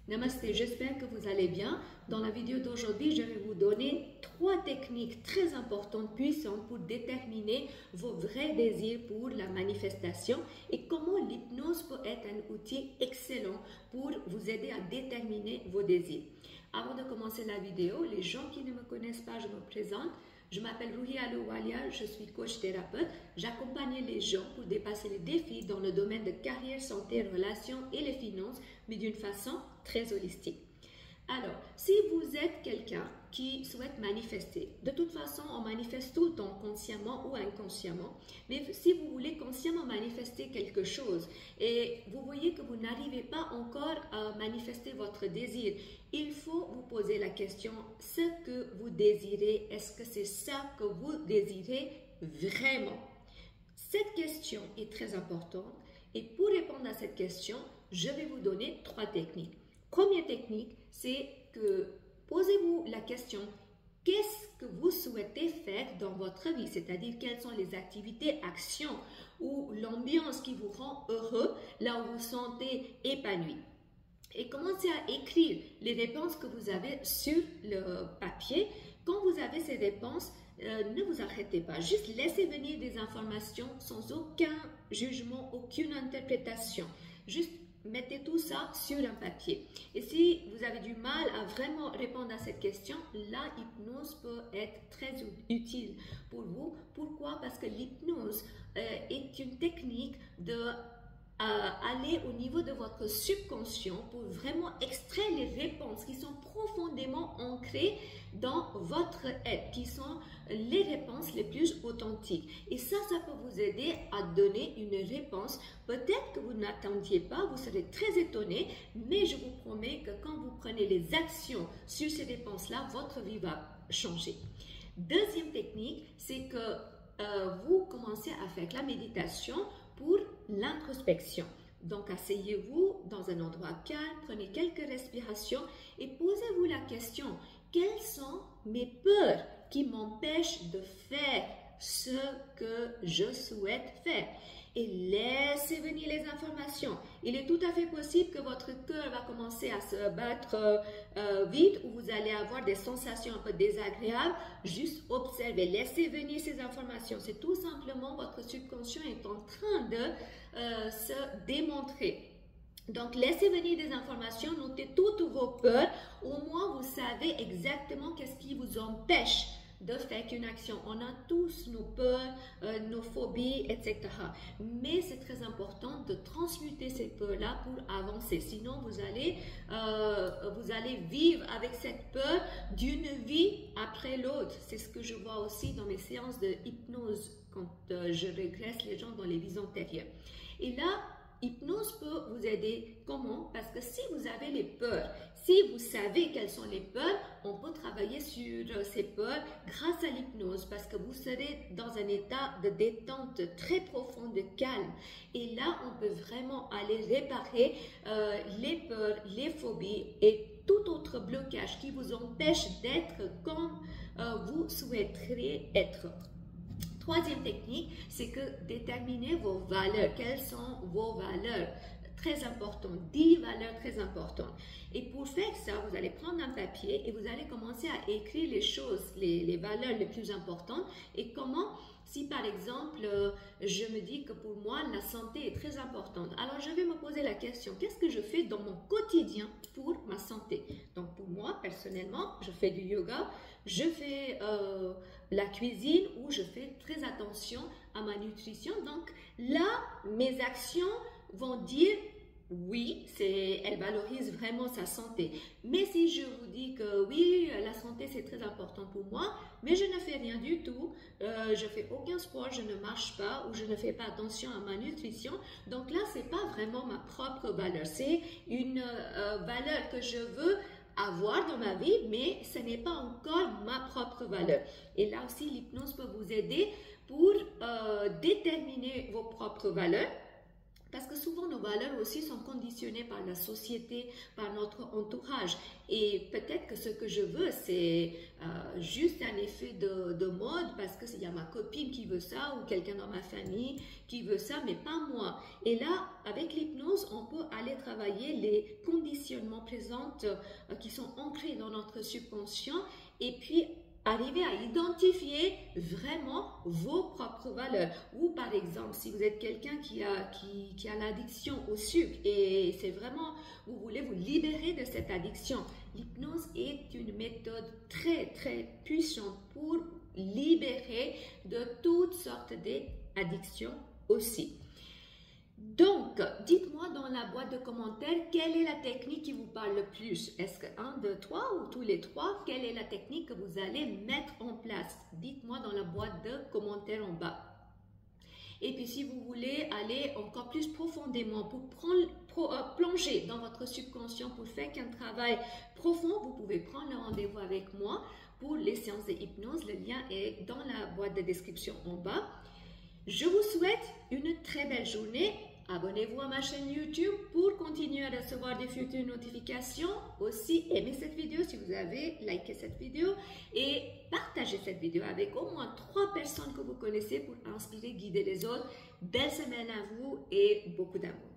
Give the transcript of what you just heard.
Namaste, j'espère que vous allez bien. Dans la vidéo d'aujourd'hui, je vais vous donner 3 techniques très importantes, puissantes pour déterminer vos vrais désirs pour la manifestation et comment l'hypnose peut être un outil excellent pour vous aider à déterminer vos désirs. Avant de commencer la vidéo, les gens qui ne me connaissent pas, je me présente. Je m'appelle Ruhi Alouwalia, je suis coach thérapeute. J'accompagne les gens pour dépasser les défis dans le domaine de carrière, santé, relations et les finances, mais d'une façon très holistique. Alors, si vous êtes quelqu'un qui souhaite manifester, de toute façon, on manifeste tout le temps, consciemment ou inconsciemment, mais si vous voulez consciemment manifester quelque chose et vous voyez que vous n'arrivez pas encore à manifester votre désir, il faut vous poser la question, ce que vous désirez, est-ce que c'est ça que vous désirez vraiment? Cette question est très importante et pour répondre à cette question, je vais vous donner 3 techniques. Première technique, c'est que posez-vous la question, qu'est-ce que vous souhaitez faire dans votre vie? C'est-à-dire, quelles sont les activités, actions ou l'ambiance qui vous rend heureux, là où vous vous sentez épanoui. Et commencez à écrire les réponses que vous avez sur le papier. Quand vous avez ces réponses, ne vous arrêtez pas, juste laissez venir des informations sans aucun jugement, aucune interprétation. Juste mettez tout ça sur un papier. Et si vous avez du mal à vraiment répondre à cette question, la hypnose peut être très utile pour vous. Pourquoi? Parce que l'hypnose est une technique de aller au niveau de votre subconscient pour vraiment extraire les réponses qui sont profondément ancrées dans votre être, qui sont les réponses les plus authentiques. Et ça peut vous aider à donner une réponse. Peut-être que vous n'attendiez pas, vous serez très étonné, mais je vous promets que quand vous prenez les actions sur ces réponses-là, votre vie va changer. Deuxième technique, c'est que vous commencez à faire la méditation pour l'introspection. Donc, asseyez-vous dans un endroit calme, prenez quelques respirations et posez-vous la question, quelles sont mes peurs qui m'empêchent de faire ce que je souhaite faire? Et laissez venir les informations. Il est tout à fait possible que votre cœur va commencer à se battre vite ou vous allez avoir des sensations un peu désagréables. Juste observez, laissez venir ces informations. C'est tout simplement votre subconscient est en train de se démontrer. Donc, laissez venir des informations, notez toutes vos peurs. Au moins, vous savez exactement qu'est-ce qui vous empêche de faire une action. On a tous nos peurs, nos phobies, etc. Mais c'est très important de transmuter ces peurs-là pour avancer. Sinon, vous allez vivre avec cette peur d'une vie après l'autre. C'est ce que je vois aussi dans mes séances de hypnose quand je régresse les gens dans les vies antérieures. Et là, hypnose peut vous aider. Comment? Parce que si vous avez les peurs, si vous savez quelles sont les peurs, on peut travailler sur ces peurs grâce à l'hypnose parce que vous serez dans un état de détente très profond, de calme. Et là, on peut vraiment aller réparer les peurs, les phobies et tout autre blocage qui vous empêche d'être comme vous souhaiteriez être. Troisième technique, c'est que déterminer vos valeurs. Quelles sont vos valeurs? Très importantes, 10 valeurs très importantes. Et pour faire ça, vous allez prendre un papier et vous allez commencer à écrire les choses, les valeurs les plus importantes. Et comment, si par exemple, je me dis que pour moi, la santé est très importante. Alors, je vais me poser la question, qu'est-ce que je fais dans mon quotidien pour ma santé? Donc, pour moi, personnellement, je fais du yoga, je fais la cuisine où je fais très attention à ma nutrition. Donc, là, mes actions vont dire oui, elle valorise vraiment sa santé. Mais si je vous dis que oui, la santé c'est très important pour moi, mais je ne fais rien du tout, je fais aucun sport, je ne marche pas ou je ne fais pas attention à ma nutrition, donc là c'est pas vraiment ma propre valeur, c'est une valeur que je veux avoir dans ma vie, mais ce n'est pas encore ma propre valeur. Et là aussi, l'hypnose peut vous aider pour déterminer vos propres valeurs. Parce que souvent, nos valeurs aussi sont conditionnées par la société, par notre entourage. Et peut-être que ce que je veux, c'est juste un effet de mode parce qu'il y a ma copine qui veut ça ou quelqu'un dans ma famille qui veut ça, mais pas moi. Et là, avec l'hypnose, on peut aller travailler les conditionnements présents qui sont ancrés dans notre subconscient et puis arriver à identifier vraiment vos propres valeurs. Ou par exemple, si vous êtes quelqu'un qui a l'addiction au sucre et c'est vraiment, vous voulez vous libérer de cette addiction, l'hypnose est une méthode très puissante pour libérer de toutes sortes d'addictions aussi. Donc, dites-moi dans la boîte de commentaires, quelle est la technique qui vous parle le plus? Est-ce que 1, 2, 3 ou tous les 3? Quelle est la technique que vous allez mettre en place? Dites-moi dans la boîte de commentaires en bas. Et puis, si vous voulez aller encore plus profondément pour plonger dans votre subconscient, pour faire qu'un travail profond, vous pouvez prendre le rendez-vous avec moi pour les séances de hypnose. Le lien est dans la boîte de description en bas. Je vous souhaite une très belle journée. Abonnez-vous à ma chaîne YouTube pour continuer à recevoir des futures notifications. Aussi, aimez cette vidéo si vous avez liké cette vidéo et partagez cette vidéo avec au moins 3 personnes que vous connaissez pour inspirer, guider les autres. Belle semaine à vous et beaucoup d'amour.